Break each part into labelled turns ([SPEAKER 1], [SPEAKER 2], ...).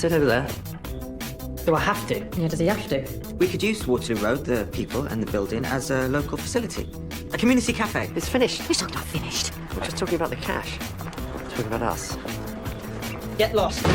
[SPEAKER 1] Sit over there.
[SPEAKER 2] Do I have to?
[SPEAKER 1] Yeah, does he have to?
[SPEAKER 3] We could use Waterloo Road, the people and the building, as a local facility. A community cafe.
[SPEAKER 1] It's finished.
[SPEAKER 4] It's not finished.
[SPEAKER 1] We're just talking about the cash. We're talking about us.
[SPEAKER 2] Get lost.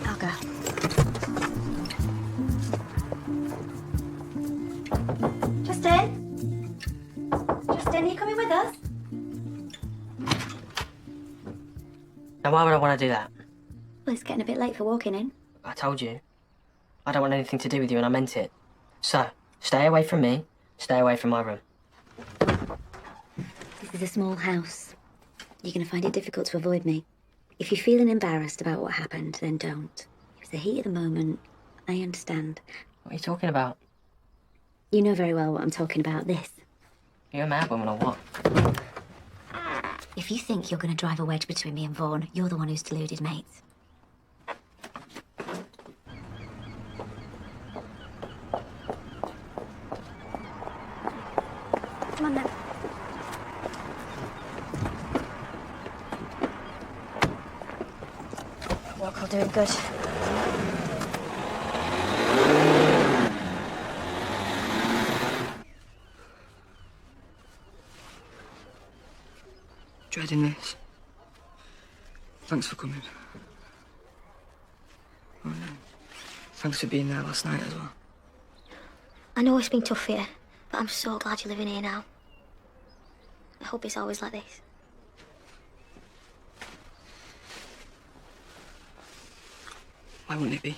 [SPEAKER 4] I'll go. Justin? Justin, are you coming with us?
[SPEAKER 2] Now, why would I want to do that?
[SPEAKER 4] Well, it's getting a bit late for walking in.
[SPEAKER 2] I told you. I don't want anything to do with you, and I meant it. So, stay away from me, stay away from my room.
[SPEAKER 4] This is a small house. You're going to find it difficult to avoid me. If you're feeling embarrassed about what happened, then don't. It's the heat of the moment. I understand.
[SPEAKER 2] What are you talking about?
[SPEAKER 4] You know very well what I'm talking about. This.
[SPEAKER 2] You're a mad woman or what?
[SPEAKER 4] If you think you're going to drive a wedge between me and Vaughan, you're the one who's deluded, mate. Come on then. Walk will do him good.
[SPEAKER 3] Dreading this. Thanks for coming. Oh, no. Thanks for being there last night as well.
[SPEAKER 5] I know it's been tough here, but I'm so glad you're living here now. I hope it's always like this.
[SPEAKER 3] Why wouldn't it be?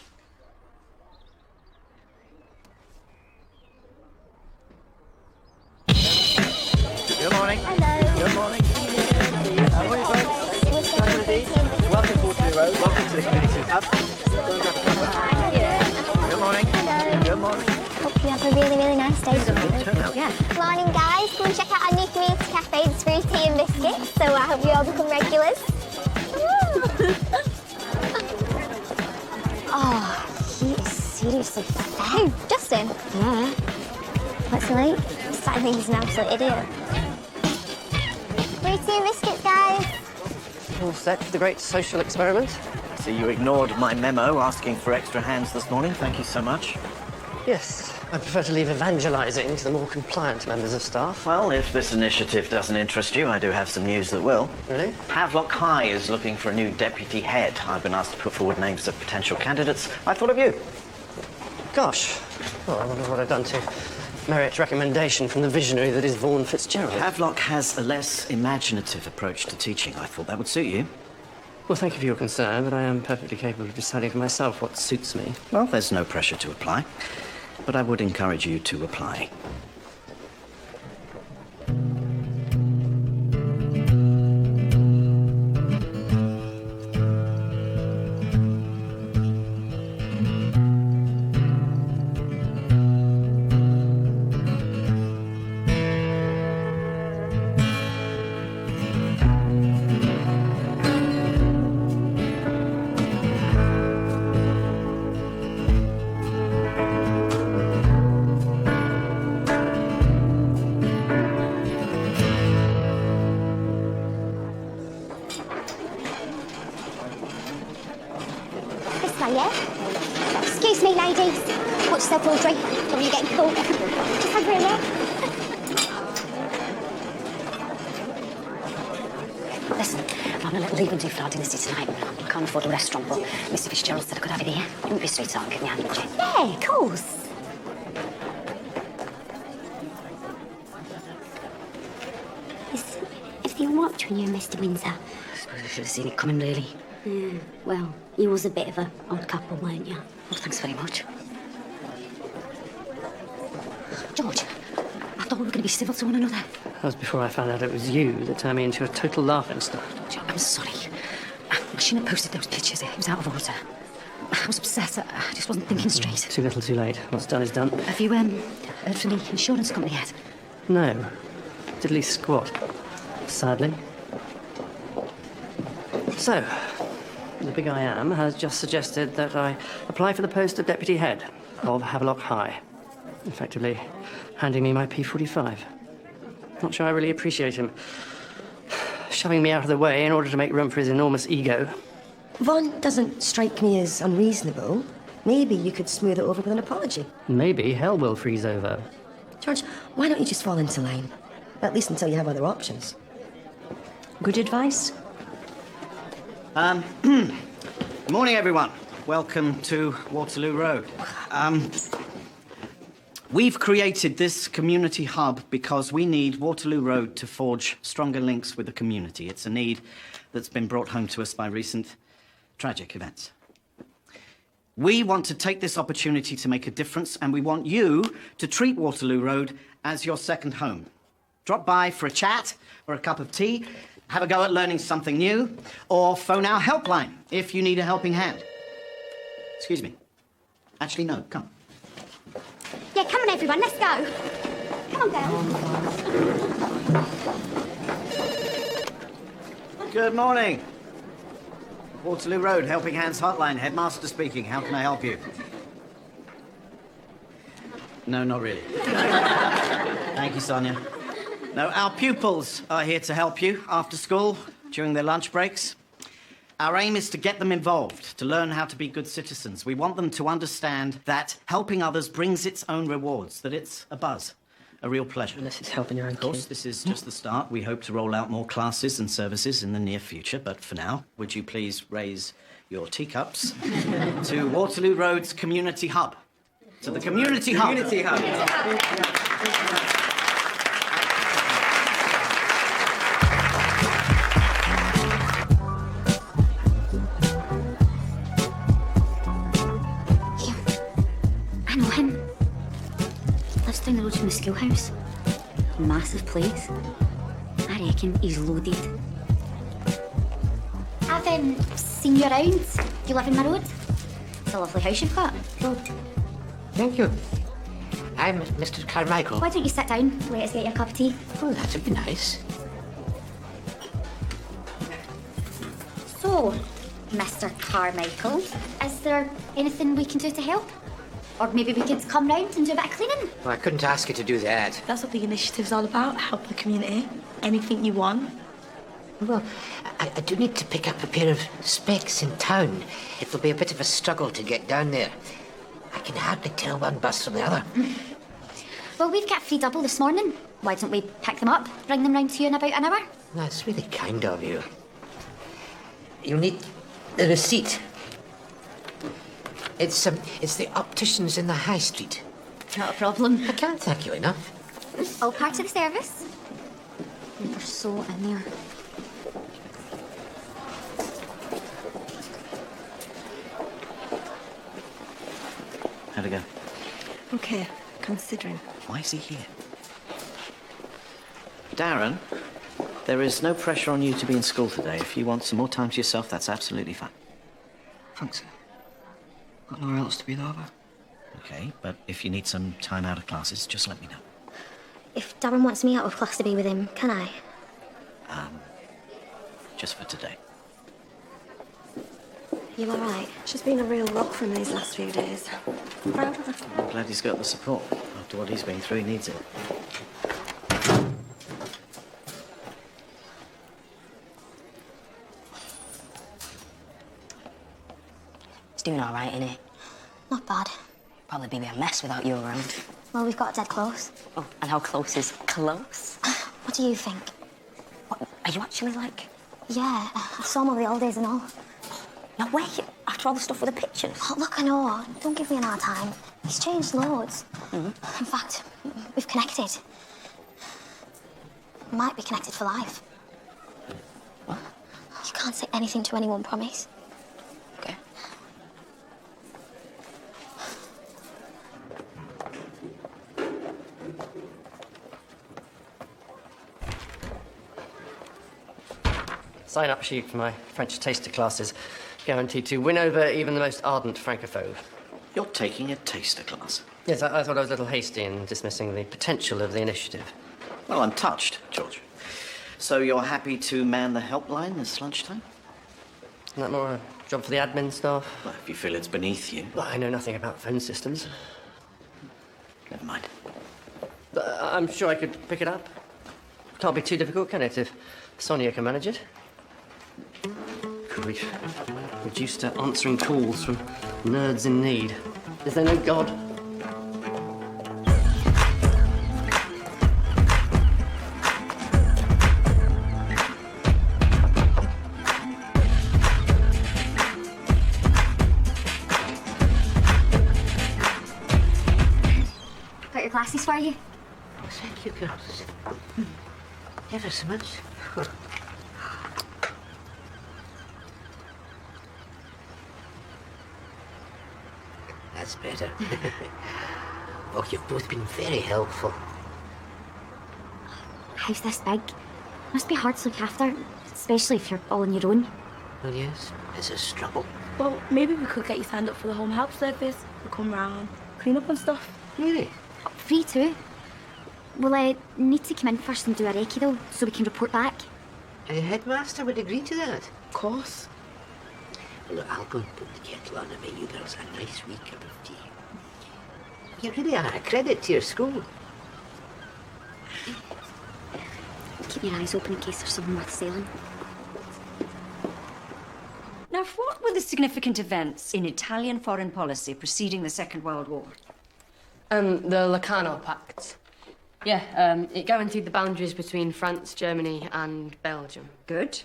[SPEAKER 1] Good morning.
[SPEAKER 5] Hello.
[SPEAKER 1] Good morning. How are you, folks? Welcome to Waterloo Road. Welcome to the community pub. Good morning.
[SPEAKER 5] Hello.
[SPEAKER 1] Good morning.
[SPEAKER 5] Hope you have a really, really nice day.
[SPEAKER 1] Yeah.
[SPEAKER 5] Morning, guys. Come and check out our new community cafe, the Screws Tea and Biscuits. So I hope you all become regulars.
[SPEAKER 4] Oh, he is seriously fat.
[SPEAKER 5] Who? Justin?
[SPEAKER 4] Yeah.
[SPEAKER 5] What's late? I think he's an absolute idiot. Screws Tea and Biscuits, guys.
[SPEAKER 1] All set for the great social experiment?
[SPEAKER 6] So you ignored my memo asking for extra hands this morning. Thank you so much.
[SPEAKER 1] Yes. I prefer to leave evangelising to the more compliant members of staff.
[SPEAKER 6] Well, if this initiative doesn't interest you, I do have some news that will.
[SPEAKER 1] Really?
[SPEAKER 6] Havelock High is looking for a new deputy head. I've been asked to put forward names of potential candidates. I thought of you.
[SPEAKER 1] Gosh. Well, I wonder what I've done to merit recommendation from the visionary that is Vaughan Fitzgerald.
[SPEAKER 6] Havelock has a less imaginative approach to teaching. I thought that would suit you.
[SPEAKER 1] Well, thank you for your concern, but I am perfectly capable of deciding for myself what suits me.
[SPEAKER 6] Well, there's no pressure to apply, but I would encourage you to apply.
[SPEAKER 5] This way, yeah? Excuse me, ladies. Watch yourself, Audrey. Don't you getting caught. Just over here, yeah?
[SPEAKER 4] Listen, I'm a little leaving too far dinner tonight. I can't afford a restaurant, but Mr. Fitzgerald said I could have it here. You wouldn't be a sweetheart and give me a hand, would you?
[SPEAKER 5] Yeah, of course. Is everything all right between you and Mr. Windsor?
[SPEAKER 4] I suppose I should have seen it coming, really.
[SPEAKER 5] Yeah, well, you was a bit of a odd couple, weren't you?
[SPEAKER 4] Well, thanks very much. George, I thought we were going to be civil to one another.
[SPEAKER 1] That was before I found out it was you that turned me into a total laughingstock.
[SPEAKER 4] George, I'm sorry. I shouldn't have posted those pictures. It was out of order. I was upset. I just wasn't thinking straight.
[SPEAKER 1] Too little, too late. What's done is done.
[SPEAKER 4] Have you, heard from the insurance company yet?
[SPEAKER 1] No. Diddly squat. Sadly. So, the big I am has just suggested that I apply for the post of deputy head of Havelock High. Effectively handing me my P45. Not sure I really appreciate him shoving me out of the way in order to make room for his enormous ego.
[SPEAKER 7] Vaughan doesn't strike me as unreasonable. Maybe you could smooth it over with an apology.
[SPEAKER 1] Maybe hell will freeze over.
[SPEAKER 7] George, why don't you just fall into line? At least until you have other options.
[SPEAKER 4] Good advice?
[SPEAKER 8] Good morning, everyone. Welcome to Waterloo Road. We've created this community hub because we need Waterloo Road to forge stronger links with the community. It's a need that's been brought home to us by recent tragic events. We want to take this opportunity to make a difference, and we want you to treat Waterloo Road as your second home. Drop by for a chat or a cup of tea, have a go at learning something new, or phone our helpline if you need a helping hand. Excuse me. Actually, no, come.
[SPEAKER 5] Yeah, come on, everyone, let's go. Come on, girls.
[SPEAKER 8] Good morning. Waterloo Road, Helping Hands Hotline, Headmaster speaking. How can I help you? No, not really. Thank you, Sonia. No, our pupils are here to help you after school, during their lunch breaks. Our aim is to get them involved, to learn how to be good citizens. We want them to understand that helping others brings its own rewards, that it's a buzz, a real pleasure.
[SPEAKER 2] Unless it's helping your own
[SPEAKER 8] Of course,
[SPEAKER 2] kid.
[SPEAKER 8] this is just the start. We hope to roll out more classes and services in the near future, but for now, would you please raise your teacups to Waterloo Road's Community Hub? To the Community Hub.
[SPEAKER 3] Community hub.
[SPEAKER 4] I know him. Lives down the road from the schoolhouse. Massive place. I reckon he's loaded.
[SPEAKER 5] I've seen you around. You live in my road. It's a lovely house you've got.
[SPEAKER 9] Thank you. I'm Mr. Carmichael.
[SPEAKER 5] Why don't you sit down, let us get you a cup of tea?
[SPEAKER 9] Oh, that'd be nice.
[SPEAKER 5] So, Mr. Carmichael, is there anything we can do to help? Or maybe we could come round and do a bit of cleaning?
[SPEAKER 9] Well, I couldn't ask you to do that.
[SPEAKER 7] That's what the initiative's all about. Help the community. Anything you want.
[SPEAKER 9] Well, I do need to pick up a pair of specs in town. It'll be a bit of a struggle to get down there. I can hardly tell one bus from the other.
[SPEAKER 5] Well, we've got free double this morning. Why don't we pick them up, bring them round to you in about an hour?
[SPEAKER 9] That's really kind of you. You'll need the receipt. It's the opticians in the high street.
[SPEAKER 5] Not a problem.
[SPEAKER 9] I can't thank you enough.
[SPEAKER 5] All part of the service. They're so in there.
[SPEAKER 8] How'd it go?
[SPEAKER 7] Okay, considering.
[SPEAKER 8] Why is he here? Darren, there is no pressure on you to be in school today. If you want some more time to yourself, that's absolutely fine.
[SPEAKER 2] Thanks. Got nowhere else to be, though, have I?
[SPEAKER 8] Okay, but if you need some time out of classes, just let me know.
[SPEAKER 5] If Darren wants me out of class to be with him, can I?
[SPEAKER 8] Just for today.
[SPEAKER 5] You all right?
[SPEAKER 7] She's been a real rock for him these last few days. Proud of her.
[SPEAKER 8] I'm glad he's got the support. After what he's been through, he needs it.
[SPEAKER 10] It's doing all right, innit?
[SPEAKER 5] Not bad.
[SPEAKER 10] Probably be a mess without you around.
[SPEAKER 5] Well, we've got dead close.
[SPEAKER 10] Oh, and how close is close?
[SPEAKER 5] What do you think?
[SPEAKER 10] What, are you actually like...
[SPEAKER 5] Yeah, I saw him over the holidays and all.
[SPEAKER 10] No way, after all the stuff with the pictures.
[SPEAKER 5] Oh, look, I know. Don't give me an hard time. He's changed loads. In fact, we've connected. Might be connected for life.
[SPEAKER 10] What?
[SPEAKER 5] You can't say anything to anyone, promise?
[SPEAKER 10] Okay.
[SPEAKER 1] Sign-up sheet for my French taster classes. Guaranteed to win over even the most ardent francophobe.
[SPEAKER 6] You're taking a taster class.
[SPEAKER 1] Yes, I thought I was a little hasty in dismissing the potential of the initiative.
[SPEAKER 6] Well, I'm touched, George. So you're happy to man the helpline this lunchtime?
[SPEAKER 1] Isn't that more a job for the admin staff?
[SPEAKER 6] Well, if you feel it's beneath you.
[SPEAKER 1] Well, I know nothing about phone systems.
[SPEAKER 6] Never mind.
[SPEAKER 1] But I'm sure I could pick it up. Can't be too difficult, can it, if Sonia can manage it? Could we reduce to answering calls from nerds in need? Is there no God?
[SPEAKER 5] Got your glasses for you?
[SPEAKER 9] Oh, thank you, girls. Ever so much. That's better. Oh, you've both been very helpful.
[SPEAKER 5] House this big. Must be hard to look after, especially if you're all on your own.
[SPEAKER 9] Well, yes, it's a struggle.
[SPEAKER 11] Well, maybe we could get you signed up for the home help service. We'll come round, clean up and stuff.
[SPEAKER 9] Really?
[SPEAKER 5] Free too. We'll need to come in first and do a recce though, so we can report back.
[SPEAKER 9] A headmaster would agree to that.
[SPEAKER 11] Of course.
[SPEAKER 9] Well, look, I'll go and put the kettle on and make you girls a nice wee cup of tea. You really are a credit to your school.
[SPEAKER 5] Keep your eyes open in case there's something worth selling.
[SPEAKER 12] Now, what were the significant events in Italian foreign policy preceding the Second World War?
[SPEAKER 1] The Locarno Pact. Yeah, it guaranteed the boundaries between France, Germany, and Belgium.
[SPEAKER 12] Good.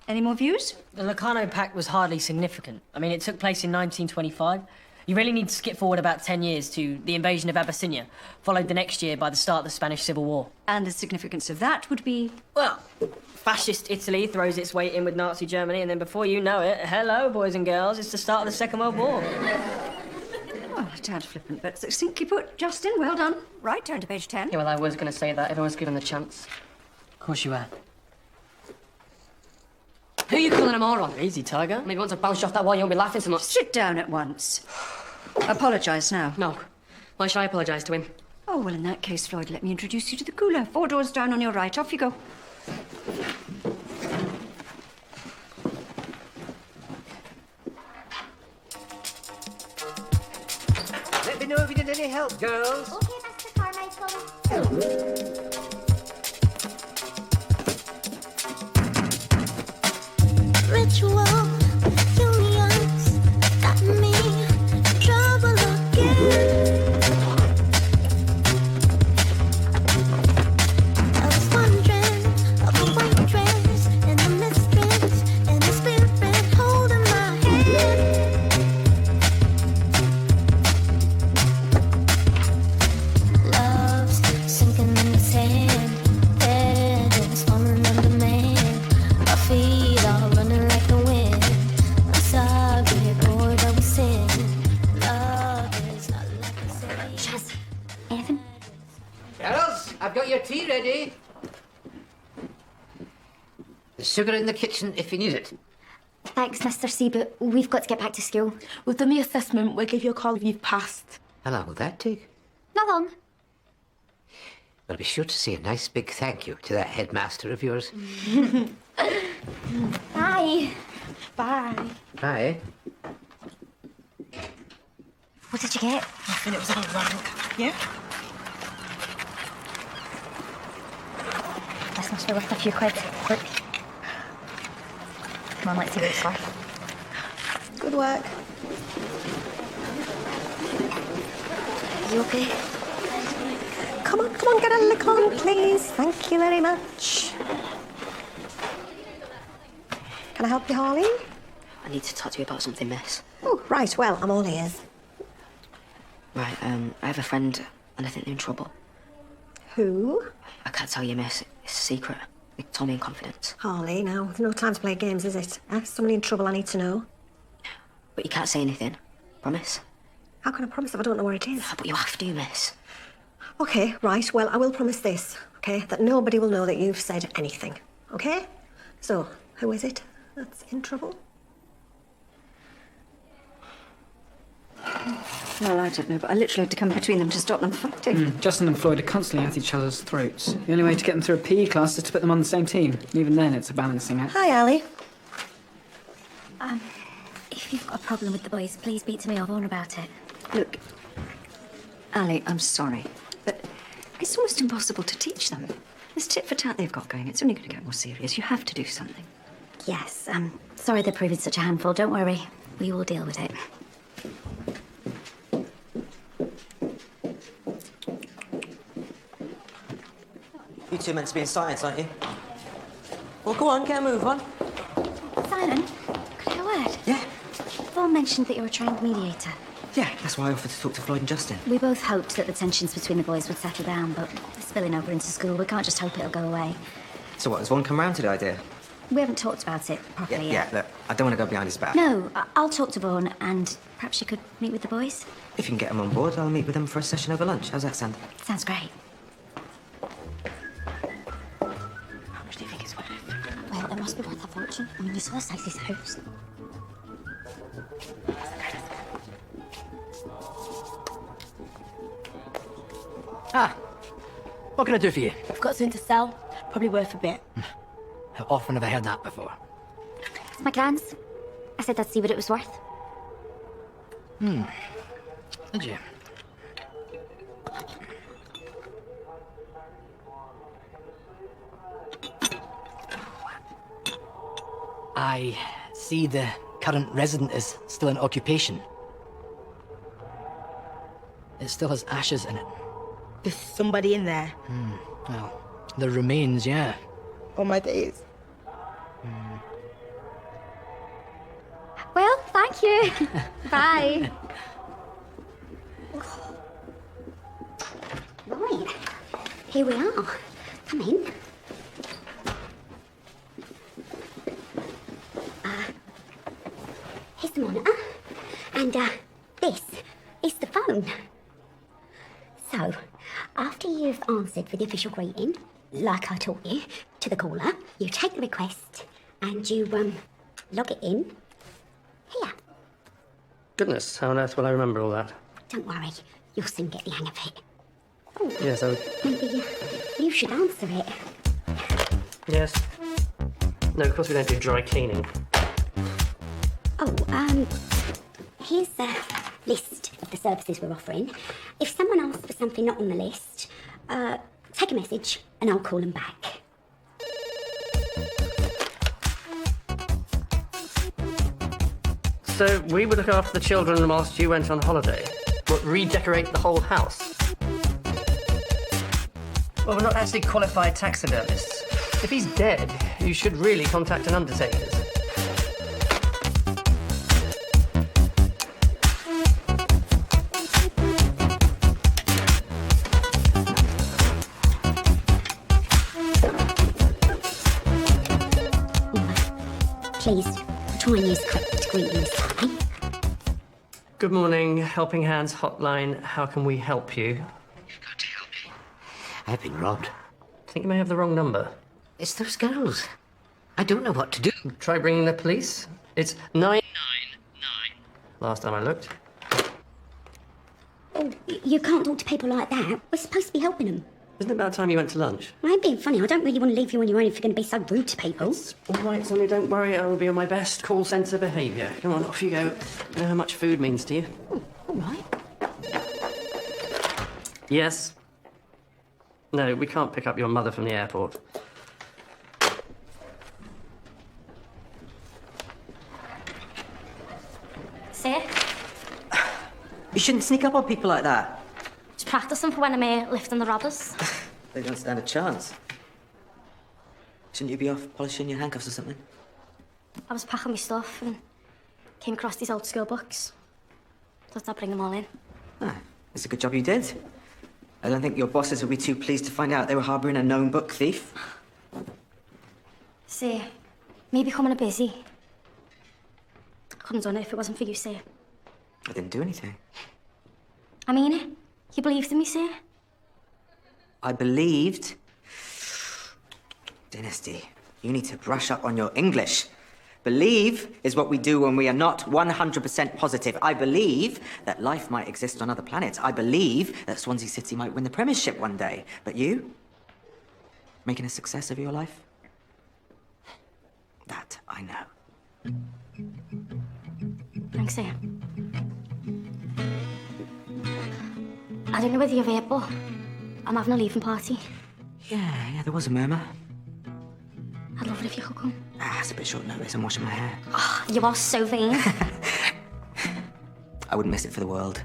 [SPEAKER 12] Any more views?
[SPEAKER 2] The Locarno Pact was hardly significant. I mean, it took place in 1925. You really need to skip forward about 10 years to the invasion of Abyssinia, followed the next year by the start of the Spanish Civil War.
[SPEAKER 12] And the significance of that would be?
[SPEAKER 2] Well, fascist Italy throws its weight in with Nazi Germany, and then before you know it, hello, boys and girls, it's the start of the Second World War.
[SPEAKER 12] Oh, a tad flippant, but succinctly put. Justin, well done. Right, turn to page 10.
[SPEAKER 1] Yeah, well, I was going to say that if I was given the chance.
[SPEAKER 2] Of course you were.
[SPEAKER 1] Who are you calling a moron?
[SPEAKER 2] Easy, Tiger.
[SPEAKER 1] Maybe once I bounce you off that wall, you won't be laughing so much.
[SPEAKER 12] Sit down at once. Apologise now.
[SPEAKER 1] No. Why should I apologise to him?
[SPEAKER 12] Oh, well, in that case, Floyd, let me introduce you to the cooler. 4 doors down on your right. Off you go.
[SPEAKER 9] Let me know if you need any help, girls.
[SPEAKER 5] Okay, Mr. Carmichael.
[SPEAKER 13] Ritual unions got me in trouble again. I was wondering of a white dress and a mistress and a spirit holding my hand. Love's sinking in the sand, dead and storming under man. My feet are running like the wind. I'm sorry, bored of sin. Love is not like a sin.
[SPEAKER 5] Shaz, anything?
[SPEAKER 9] Girls, I've got your tea ready. There's sugar in the kitchen if you need it.
[SPEAKER 5] Thanks, Mr. C, but we've got to get back to school.
[SPEAKER 11] We've done the assessment. We'll give you a call if you've passed.
[SPEAKER 9] How long will that take?
[SPEAKER 5] Not long.
[SPEAKER 9] Well, be sure to say a nice big thank you to that headmaster of yours.
[SPEAKER 5] Bye.
[SPEAKER 11] Bye.
[SPEAKER 9] Bye.
[SPEAKER 5] What did you get?
[SPEAKER 11] And it was all wrong. Yeah?
[SPEAKER 5] This must be worth a few quid. Look. Come on, let's see what it's worth.
[SPEAKER 11] Good work.
[SPEAKER 5] You okay?
[SPEAKER 7] Come on, get a lick on, please. Thank you very much. Can I help you, Harley?
[SPEAKER 10] I need to talk to you about something, miss.
[SPEAKER 7] Oh, right, well, I'm all ears.
[SPEAKER 10] Right, I have a friend, and I think they're in trouble.
[SPEAKER 7] Who?
[SPEAKER 10] I can't tell you, miss. It's a secret. They told me in confidence.
[SPEAKER 7] Harley, now, there's no time to play games, is it? Somebody in trouble I need to know.
[SPEAKER 10] But you can't say anything. Promise?
[SPEAKER 7] How can I promise if I don't know where it is?
[SPEAKER 10] But you have to, miss.
[SPEAKER 7] Okay, right, well, I will promise this, okay? That nobody will know that you've said anything, okay? So, who is it that's in trouble?
[SPEAKER 12] Well, I don't know, but I literally had to come between them to stop them fighting.
[SPEAKER 14] Justin and Floyd are constantly at each other's throats. The only way to get them through a PE class is to put them on the same team. And even then, it's a balancing act.
[SPEAKER 4] Hi, Ali. If you've got a problem with the boys, please speak to me or Vaughan about it.
[SPEAKER 12] Look, Ali, I'm sorry, but it's almost impossible to teach them. This tit-for-tat they've got going, it's only going to get more serious. You have to do something.
[SPEAKER 4] Yes, sorry they're proving such a handful. Don't worry. We will deal with it.
[SPEAKER 3] You two meant to be in science, aren't you? Well, go on, get a move on.
[SPEAKER 4] Simon, could I have a word?
[SPEAKER 3] Yeah.
[SPEAKER 4] Vaughan mentioned that you're a trained mediator.
[SPEAKER 3] Yeah, that's why I offered to talk to Floyd and Justin.
[SPEAKER 4] We both hoped that the tensions between the boys would settle down, but they're spilling over into school. We can't just hope it'll go away.
[SPEAKER 3] So what, has Vaughan come round to the idea?
[SPEAKER 4] We haven't talked about it properly yet.
[SPEAKER 3] Yeah, look, I don't want to go behind his back.
[SPEAKER 4] No, I'll talk to Vaughan, and perhaps you could meet with the boys.
[SPEAKER 3] If you can get them on board, I'll meet with them for a session over lunch. How's that sound?
[SPEAKER 4] Sounds great.
[SPEAKER 3] How much do you think it's worth?
[SPEAKER 4] Well, it must be worth a fortune. I mean, you saw Stacey's house.
[SPEAKER 15] What can I do for you?
[SPEAKER 11] I've got something to sell. Probably worth a bit.
[SPEAKER 15] How often have I heard that before?
[SPEAKER 4] It's my gran's. I said I'd see what it was worth.
[SPEAKER 15] Did you? I see the current resident is still in occupation. It still has ashes in it.
[SPEAKER 11] There's somebody in there.
[SPEAKER 15] Well, the remains, yeah.
[SPEAKER 11] All my days.
[SPEAKER 4] Well, thank you. Bye. Right. Here we are. Come in. Here's the monitor. And, this is the phone. So, after you've answered for the official greeting, like I taught you, to the caller, you take the request and you, log it in. Here.
[SPEAKER 1] Goodness, how on earth will I remember all that?
[SPEAKER 4] Don't worry, you'll soon get the hang of it. Oh,
[SPEAKER 1] Yes, I would...
[SPEAKER 4] maybe you should answer it.
[SPEAKER 1] Yes. No, of course we don't do dry cleaning.
[SPEAKER 4] Oh, here's a list of the services we're offering. If someone asks for something not on the list, take a message and I'll call them back.
[SPEAKER 1] So we would look after the children whilst you went on holiday? What, redecorate the whole house? Well, we're not actually qualified taxidermists. If he's dead, you should really contact an undertaker's.
[SPEAKER 4] Please, try and use correct greeting this time.
[SPEAKER 1] Good morning, Helping Hands Hotline. How can we help you?
[SPEAKER 9] You've got to help me. I've been robbed.
[SPEAKER 1] I think you may have the wrong number.
[SPEAKER 9] It's those girls. I don't know what to do.
[SPEAKER 1] Try bringing the police. It's 999. Last time I looked.
[SPEAKER 4] Oh, you can't talk to people like that. We're supposed to be helping them.
[SPEAKER 1] Isn't it about time you went to lunch?
[SPEAKER 4] I ain't being funny. I don't really want to leave you on your own if you're going to be so rude to people.
[SPEAKER 1] All right, Sonny, don't worry. I will be on my best call centre behaviour. Come on, off you go. You know how much food means to you?
[SPEAKER 4] Oh, all right.
[SPEAKER 1] Yes. No, we can't pick up your mother from the airport.
[SPEAKER 5] See?
[SPEAKER 3] You shouldn't sneak up on people like that.
[SPEAKER 5] Just practicing for when I'm here lifting the robbers.
[SPEAKER 3] They don't stand a chance. Shouldn't you be off polishing your handcuffs or something?
[SPEAKER 5] I was packing my stuff and came across these old school books. Thought I'd bring them all in.
[SPEAKER 3] Ah, it's a good job you did. I don't think your bosses will be too pleased to find out they were harbouring a known book thief.
[SPEAKER 5] See, me becoming a busy. I couldn't have done it if it wasn't for you, see.
[SPEAKER 3] I didn't do anything.
[SPEAKER 5] I mean it. You believed in me, see?
[SPEAKER 3] I believed. Dynasty, you need to brush up on your English. Believe is what we do when we are not 100% positive. I believe that life might exist on other planets. I believe that Swansea City might win the Premiership one day. But you? Making a success of your life? That I know.
[SPEAKER 5] Thanks, Ian. I don't know whether you're here, but I'm having a leaving party.
[SPEAKER 3] Yeah, there was a murmur.
[SPEAKER 5] I'd love it if you could come.
[SPEAKER 3] It's a bit short notice. I'm washing my hair.
[SPEAKER 5] Oh, you are so vain.
[SPEAKER 3] I wouldn't miss it for the world.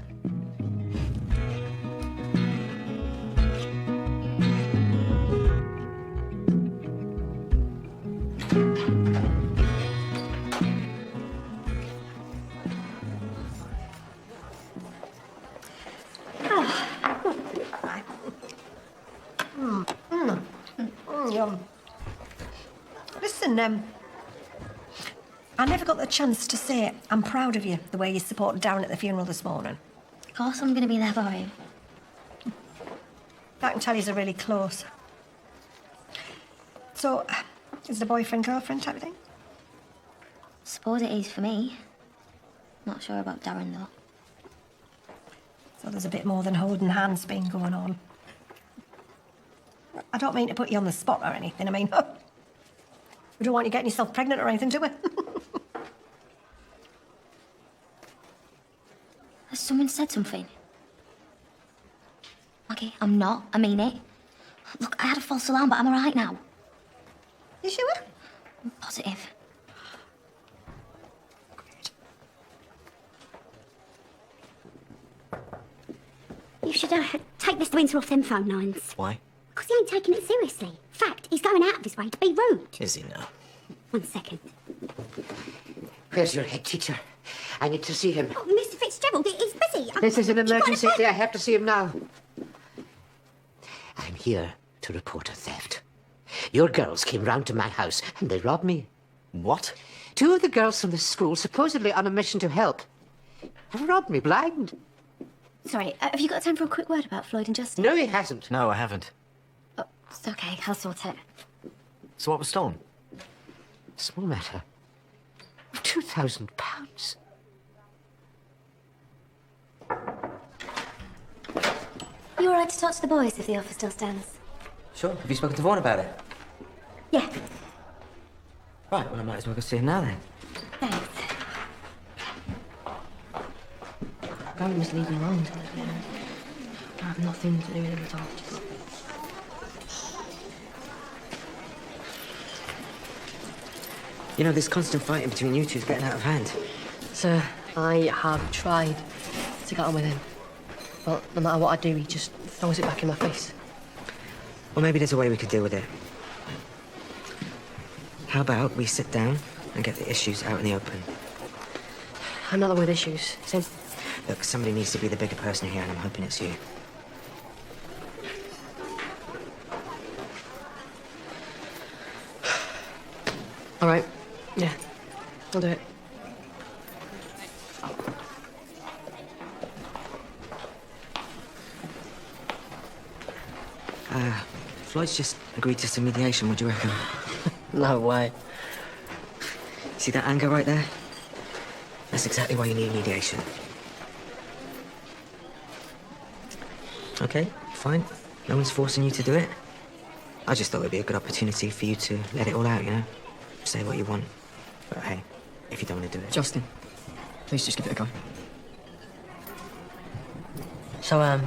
[SPEAKER 7] Yum. Listen, I never got the chance to say I'm proud of you, the way you supported Darren at the funeral this morning.
[SPEAKER 5] Of course I'm going to be there for him.
[SPEAKER 7] I can tell you're really close. So, is it a boyfriend-girlfriend type of thing?
[SPEAKER 5] Suppose it is for me. Not sure about Darren, though.
[SPEAKER 7] So there's a bit more than holding hands being going on. I don't mean to put you on the spot or anything. I mean, we don't want you getting yourself pregnant or anything, do we?
[SPEAKER 5] Has someone said something? Okay, I'm not. I mean it. Look, I had a false alarm, but I'm all right now.
[SPEAKER 7] You sure?
[SPEAKER 5] I'm positive. You should take Mr. Winter off them phone lines.
[SPEAKER 6] Why?
[SPEAKER 5] Because he ain't taking it seriously. In fact, he's going out of his way to be rude.
[SPEAKER 6] Is he now?
[SPEAKER 5] 1 second.
[SPEAKER 9] Where's your head teacher? I need to see him.
[SPEAKER 5] Oh, Mr. Fitzgerald, he's busy.
[SPEAKER 9] This is an
[SPEAKER 5] You've got
[SPEAKER 9] emergency.
[SPEAKER 5] appointment-
[SPEAKER 9] I have to see him now. I'm here to report a theft. Your girls came round to my house and they robbed me.
[SPEAKER 6] What?
[SPEAKER 9] 2 of the girls from the school, supposedly on a mission to help, have robbed me blind.
[SPEAKER 5] Sorry, have you got time for a quick word about Floyd and Justin?
[SPEAKER 9] No, he hasn't.
[SPEAKER 6] No, I haven't.
[SPEAKER 5] Oh, it's okay, I'll sort it.
[SPEAKER 6] So what was stolen?
[SPEAKER 9] Small matter. £2,000.
[SPEAKER 5] You all right to talk to the boys if the offer still stands?
[SPEAKER 3] Sure. Have you spoken to Vaughan about it?
[SPEAKER 5] Yeah.
[SPEAKER 3] Right, well, I might as well go see him now then.
[SPEAKER 5] Thanks.
[SPEAKER 2] Darren was leaving alone. I have nothing to do with it at all.
[SPEAKER 3] You know, this constant fighting between you two is getting out of hand.
[SPEAKER 2] Sir, I have tried to get on with him. But no matter what I do, he just throws it back in my face.
[SPEAKER 3] Well, maybe there's a way we could deal with it. How about we sit down and get the issues out in the open?
[SPEAKER 2] I'm not the one with issues. It's him.
[SPEAKER 3] Look, somebody needs to be the bigger person here, and I'm hoping it's you.
[SPEAKER 2] All right. Yeah. I'll do it.
[SPEAKER 3] Floyd's just agreed to some mediation. What do you reckon?
[SPEAKER 2] No way.
[SPEAKER 3] See that anger right there? That's exactly why you need mediation. Okay, fine. No one's forcing you to do it. I just thought it'd be a good opportunity for you to let it all out, you know? Say what you want. But hey, if you don't want to do it...
[SPEAKER 14] Justin, please just give it a go.
[SPEAKER 2] So, I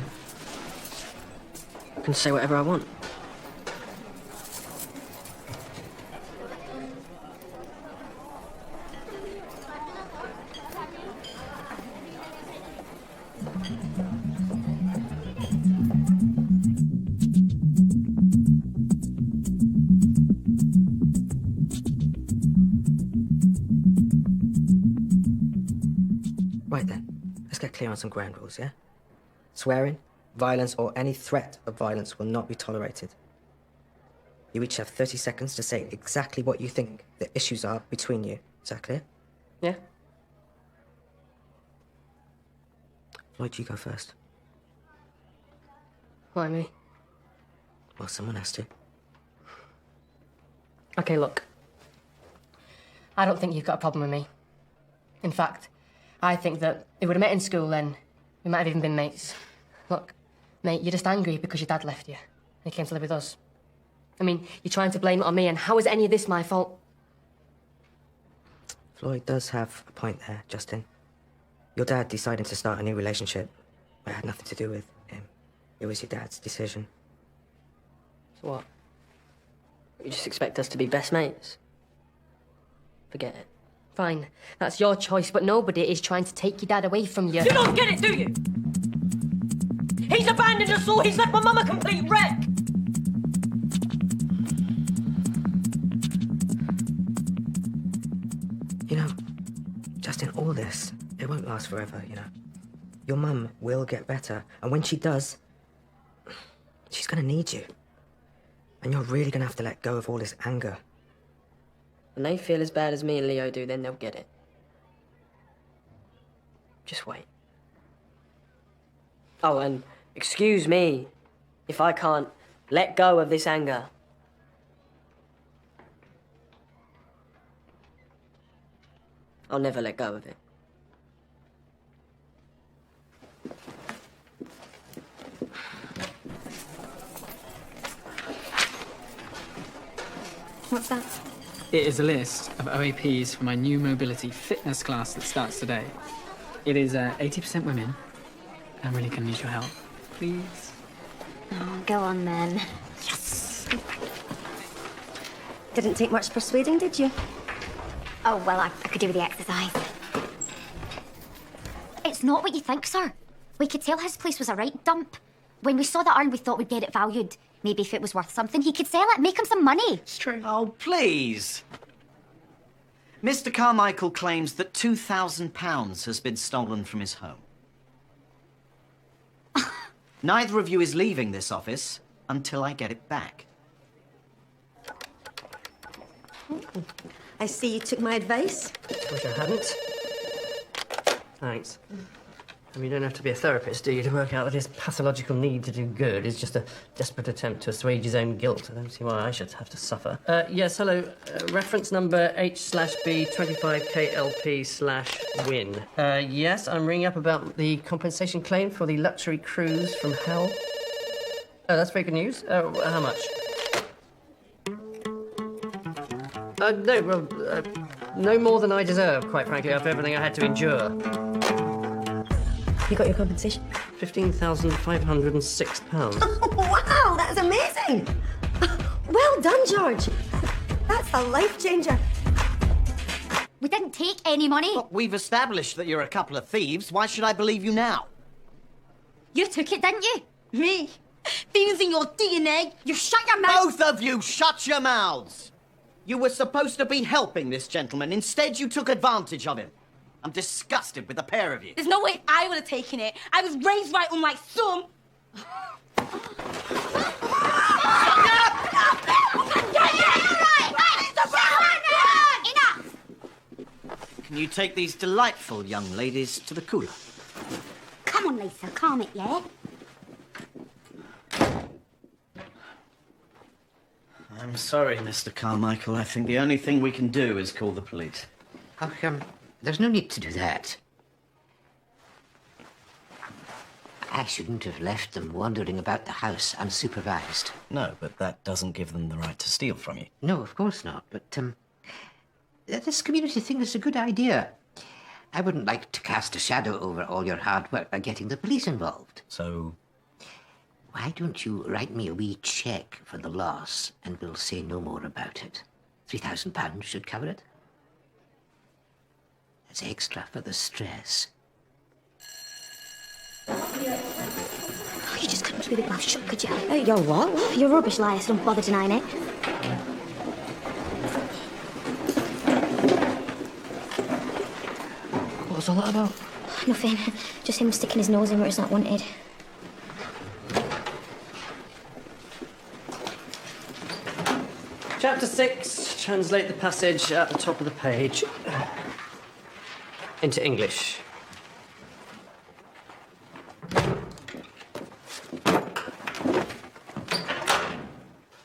[SPEAKER 2] can say whatever I want.
[SPEAKER 3] Right then, let's get clear on some ground rules, yeah? Swearing, violence, or any threat of violence will not be tolerated. You each have 30 seconds to say exactly what you think the issues are between you. Is that clear?
[SPEAKER 2] Yeah?
[SPEAKER 3] Floyd, you go first.
[SPEAKER 2] Why me?
[SPEAKER 3] Well, someone has to.
[SPEAKER 2] Okay, look. I don't think you've got a problem with me. In fact, I think that if we'd have met in school, then we might have even been mates. Look, mate, you're just angry because your dad left you and he came to live with us. I mean, you're trying to blame it on me, and how is any of this my fault?
[SPEAKER 3] Floyd does have a point there, Justin. Your dad deciding to start a new relationship. It had nothing to do with him. It was your dad's decision.
[SPEAKER 2] So what? You just expect us to be best mates? Forget it. Fine, that's your choice, but nobody is trying to take your dad away from you.
[SPEAKER 16] You don't get it, do you? He's abandoned us all. He's left my mum a complete wreck.
[SPEAKER 3] You know, Justin, all this, it won't last forever, you know. Your mum will get better, and when she does, she's gonna need you. And you're really gonna have to let go of all this anger.
[SPEAKER 2] When they feel as bad as me and Leo do, then they'll get it. Just wait. Oh, and excuse me if I can't let go of this anger. I'll never let go of it.
[SPEAKER 4] What's that?
[SPEAKER 14] It is a list of OAPs for my new mobility fitness class that starts today. It is 80% women. I'm really going to need your help. Please?
[SPEAKER 4] Oh, go on then.
[SPEAKER 7] Yes! Didn't take much persuading, did you?
[SPEAKER 5] Oh, well, I could do with the exercise. It's not what you think, sir. We could tell his place was a right dump. When we saw the urn, we thought we'd get it valued. Maybe if it was worth something, he could sell it, make him some money.
[SPEAKER 8] It's true. Oh, please. Mr. Carmichael claims that £2,000 has been stolen from his home. Neither of you is leaving this office until I get it back.
[SPEAKER 7] I see you took my advice.
[SPEAKER 1] Wish I hadn't. Thanks. I mean, you don't have to be a therapist, do you, to work out that his pathological need to do good is just a desperate attempt to assuage his own guilt. I don't see why I should have to suffer. Yes, hello. Reference number H/B25KLP/win. Yes, I'm ringing up about the compensation claim for the luxury cruise from hell. Oh, that's very good news. How much? No, well, no more than I deserve, quite frankly, after everything I had to endure.
[SPEAKER 7] You got your compensation?
[SPEAKER 1] £15,506.
[SPEAKER 7] Wow, that's amazing! Well done, George. That's a life changer.
[SPEAKER 5] We didn't take any money.
[SPEAKER 8] Well, we've established that you're a couple of thieves. Why should I believe you now?
[SPEAKER 5] You took it, didn't you?
[SPEAKER 16] Me? Things in your DNA.
[SPEAKER 5] You shut your mouth.
[SPEAKER 8] Both of you, shut your mouths! You were supposed to be helping this gentleman. Instead, you took advantage of him. I'm disgusted with the pair of you.
[SPEAKER 16] There's no way I would have taken it. I was raised right, unlike some.
[SPEAKER 8] Can you take these delightful young ladies to the cooler?
[SPEAKER 5] Come on, Lisa, calm it, yeah?
[SPEAKER 8] I'm sorry, Mr. Carmichael. I think the only thing we can do is call the police.
[SPEAKER 9] Oh, there's no need to do that. I shouldn't have left them wandering about the house unsupervised.
[SPEAKER 6] No, but that doesn't give them the right to steal from you.
[SPEAKER 9] No, of course not, but, this community thing is a good idea. I wouldn't like to cast a shadow over all your hard work by getting the police involved.
[SPEAKER 6] So?
[SPEAKER 9] Why don't you write me a wee cheque for the loss, and we'll say no more about it. £3,000 should cover it. That's extra for the stress.
[SPEAKER 5] Oh, you just couldn't keep your mouth shut, could you? You're what? You're rubbish, liar, so don't bother denying it.
[SPEAKER 14] What was all that about?
[SPEAKER 5] Nothing. Just him sticking his nose in where it's not wanted.
[SPEAKER 1] Chapter 6. Translate the passage at the top of the page into English.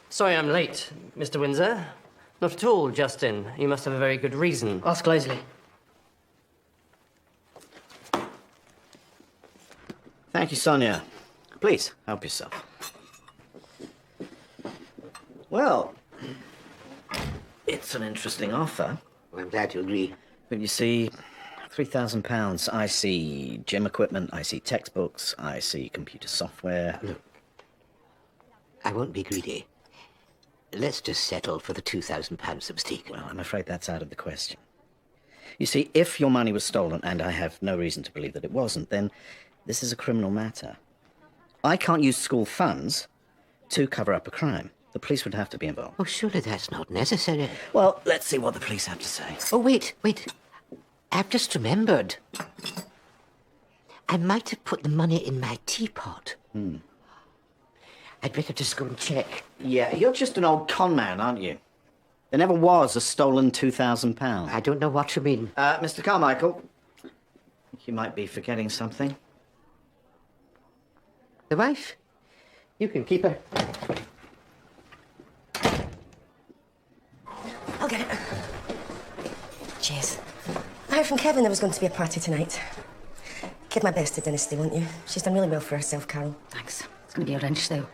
[SPEAKER 1] Sorry I'm late, Mr. Windsor. Not at all, Justin. You must have a very good reason.
[SPEAKER 2] Ask Leslie.
[SPEAKER 8] Thank you, Sonia. Please, help yourself. Well, it's an interesting offer.
[SPEAKER 9] I'm glad you agree.
[SPEAKER 8] But you see, £3,000, I see gym equipment, I see textbooks, I see computer software.
[SPEAKER 9] Look, I won't be greedy. Let's just settle for the £2,000 that was taken.
[SPEAKER 8] Well, I'm afraid that's out of the question. You see, if your money was stolen, and I have no reason to believe that it wasn't, then this is a criminal matter. I can't use school funds to cover up a crime. The police would have to be involved.
[SPEAKER 9] Oh, surely that's not necessary.
[SPEAKER 8] Well, let's see what the police have to say.
[SPEAKER 9] Oh, wait. I've just remembered. I might have put the money in my teapot. I'd better just go and check.
[SPEAKER 8] Yeah, you're just an old con man, aren't you? There never was a stolen £2,000.
[SPEAKER 9] I don't know what you mean.
[SPEAKER 8] Mr. Carmichael, you might be forgetting something.
[SPEAKER 9] The wife? You can keep her.
[SPEAKER 7] I'll get it. Cheers. I heard from Kevin there was going to be a party tonight. Give my best to Dynasty, won't you? She's done really well for herself, Carol.
[SPEAKER 2] Thanks. It's going to be a wrench, though.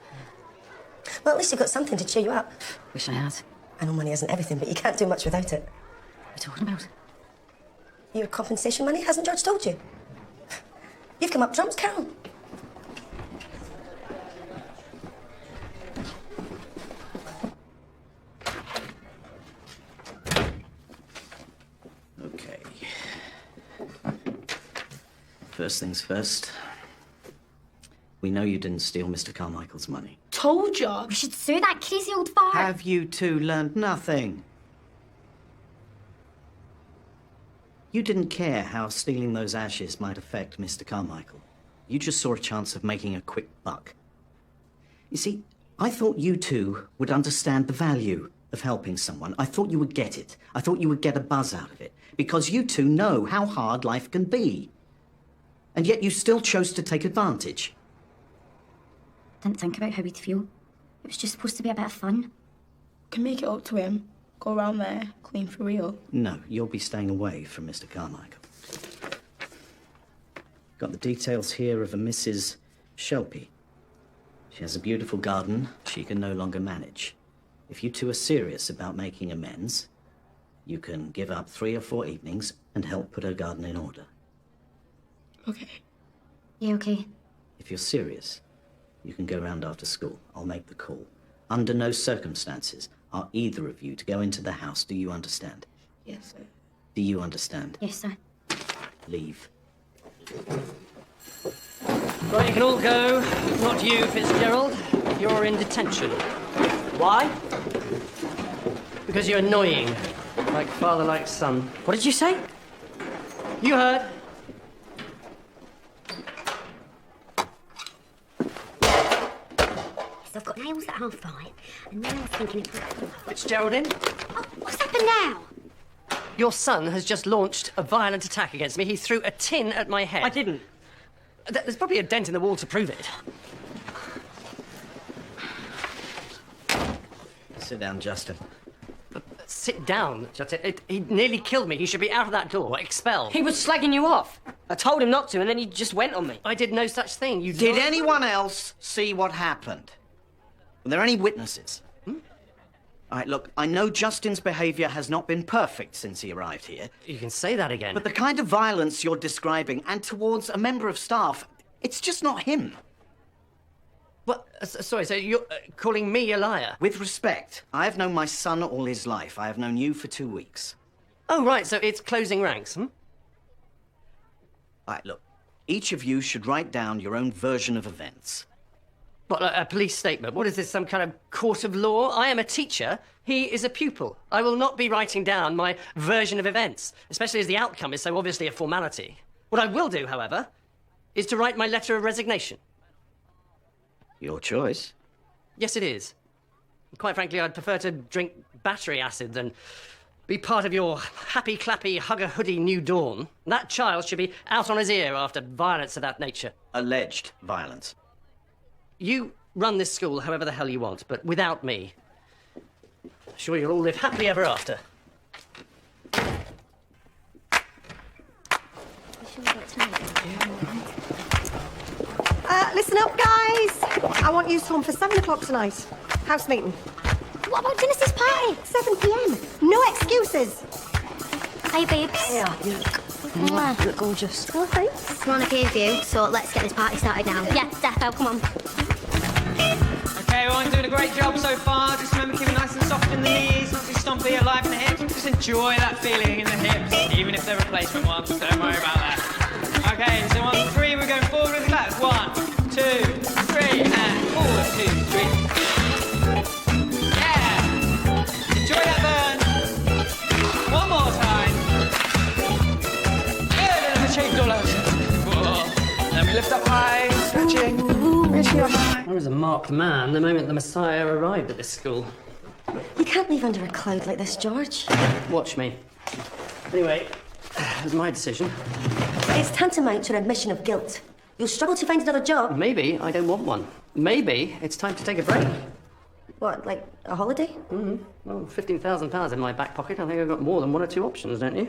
[SPEAKER 7] Well, at least you've got something to cheer you up.
[SPEAKER 2] Wish I had.
[SPEAKER 7] I know money isn't everything, but you can't do much without it.
[SPEAKER 2] What are you talking about?
[SPEAKER 7] Your compensation money, hasn't George told you? You've come up trumps, Carol.
[SPEAKER 8] Okay. First things first. We know you didn't steal Mr. Carmichael's money.
[SPEAKER 11] Told ya.
[SPEAKER 5] We should sue that crazy old fart.
[SPEAKER 8] Have you two learned nothing? You didn't care how stealing those ashes might affect Mr. Carmichael. You just saw a chance of making a quick buck. You see, I thought you two would understand the value of helping someone. I thought you would get it. I thought you would get a buzz out of it. Because you two know how hard life can be. And yet you still chose to take advantage.
[SPEAKER 5] Didn't think about how we'd feel. It was just supposed to be a bit of fun.
[SPEAKER 11] Can make it up to him. Go around there, clean for real.
[SPEAKER 8] No, you'll be staying away from Mr. Carmichael. Got the details here of a Mrs. Shelby. She has a beautiful garden she can no longer manage. If you two are serious about making amends, you can give up 3 or 4 evenings and help put her garden in order.
[SPEAKER 11] Okay.
[SPEAKER 5] Yeah, okay.
[SPEAKER 8] If you're serious, you can go round after school. I'll make the call. Under no circumstances are either of you to go into the house. Do you understand?
[SPEAKER 11] Yes, sir.
[SPEAKER 8] Do you understand?
[SPEAKER 5] Yes, sir.
[SPEAKER 8] Leave.
[SPEAKER 1] Right, you can all go. Not you, Fitzgerald. You're in detention. Why? Because you're annoying. Like father, like son.
[SPEAKER 2] What did you say?
[SPEAKER 1] You heard.
[SPEAKER 4] So I've got nails at 5:30, and then I was thinking if
[SPEAKER 1] Fitzgeraldine?
[SPEAKER 4] Oh, what's happened now?
[SPEAKER 1] Your son has just launched a violent attack against me. He threw a tin at my head.
[SPEAKER 2] I didn't.
[SPEAKER 1] There's probably a dent in the wall to prove it.
[SPEAKER 8] Sit down, Justin.
[SPEAKER 1] Sit down, Justin. He nearly killed me. He should be out of that door, expelled.
[SPEAKER 2] He was slagging you off. I told him not to, and then he just went on me.
[SPEAKER 1] I did no such thing. You
[SPEAKER 8] Did anyone else see what happened? Were there any witnesses? All right, look, I know Justin's behaviour has not been perfect since he arrived here.
[SPEAKER 1] You can say that again.
[SPEAKER 8] But the kind of violence you're describing, and towards a member of staff, it's just not him.
[SPEAKER 1] What? Sorry, so you're calling me a liar?
[SPEAKER 8] With respect, I have known my son all his life. I have known you for 2 weeks.
[SPEAKER 1] Oh, right, so it's closing ranks,
[SPEAKER 8] All right, look, each of you should write down your own version of events.
[SPEAKER 1] What, a police statement? What is this, some kind of court of law? I am a teacher. He is a pupil. I will not be writing down my version of events, especially as the outcome is so obviously a formality. What I will do, however, is to write my letter of resignation.
[SPEAKER 8] Your choice.
[SPEAKER 1] Yes, it is. Quite frankly, I'd prefer to drink battery acid than be part of your happy-clappy, hugger-hoodie new dawn. That child should be out on his ear after violence of that nature.
[SPEAKER 8] Alleged violence.
[SPEAKER 1] You run this school however the hell you want, but without me, Sure you'll all live happily ever after.
[SPEAKER 17] Listen up, guys. I want you home for 7 o'clock tonight. House meeting.
[SPEAKER 5] What about Dynasty's party?
[SPEAKER 17] 7 p.m. No excuses.
[SPEAKER 5] Hi, babes.
[SPEAKER 17] Yeah,
[SPEAKER 5] Mwah.
[SPEAKER 17] you look gorgeous.
[SPEAKER 5] Oh, thanks. I'm on a curfew, so let's get this party started now. Yeah, defo, come on.
[SPEAKER 18] Okay, everyone's doing a great job so far. Just remember, keep it nice and soft in the knees, not too stumpy, alive in the hips. Just enjoy that feeling in the hips, even if they're replacement ones. Don't worry about that. Okay, so on 3, we're going forward with claps. 1, 2, 3, and forward, 2, 3. Yeah! Enjoy that burn. One more time. Good, and achieved all those. Whoa. Then we lift up high, stretching, reaching up high.
[SPEAKER 1] I was a marked man the moment the Messiah arrived at this school.
[SPEAKER 7] You can't leave under a cloud like this, George.
[SPEAKER 1] Watch me. Anyway, it was my decision.
[SPEAKER 7] It's tantamount to an admission of guilt. You'll struggle to find another job.
[SPEAKER 1] Maybe I don't want one. Maybe it's time to take a break.
[SPEAKER 7] What, like a holiday?
[SPEAKER 1] Mm-hmm. Well, £15,000 in my back pocket. I think I've got more than 1 or 2 options, don't you?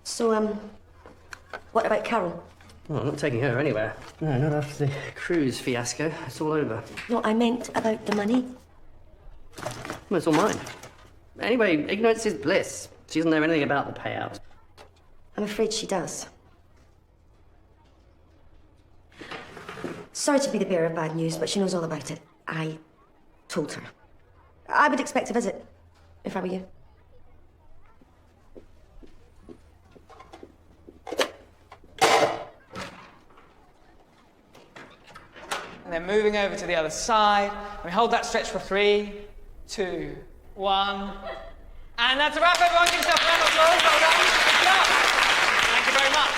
[SPEAKER 7] So, what about Carol?
[SPEAKER 1] Well, I'm not taking her anywhere. No, not after the cruise fiasco. It's all over.
[SPEAKER 7] No, I meant about the money.
[SPEAKER 1] Well, it's all mine. Anyway, ignorance is bliss. She doesn't know anything about the payout.
[SPEAKER 7] I'm afraid she does. Sorry to be the bearer of bad news, but she knows all about it. I told her. I would expect a visit, if I were you.
[SPEAKER 18] And then moving over to the other side. We hold that stretch for 3, 2, 1. And that's a wrap, everyone. Give yourself a round of applause. Well done. Good job. Thank you very much.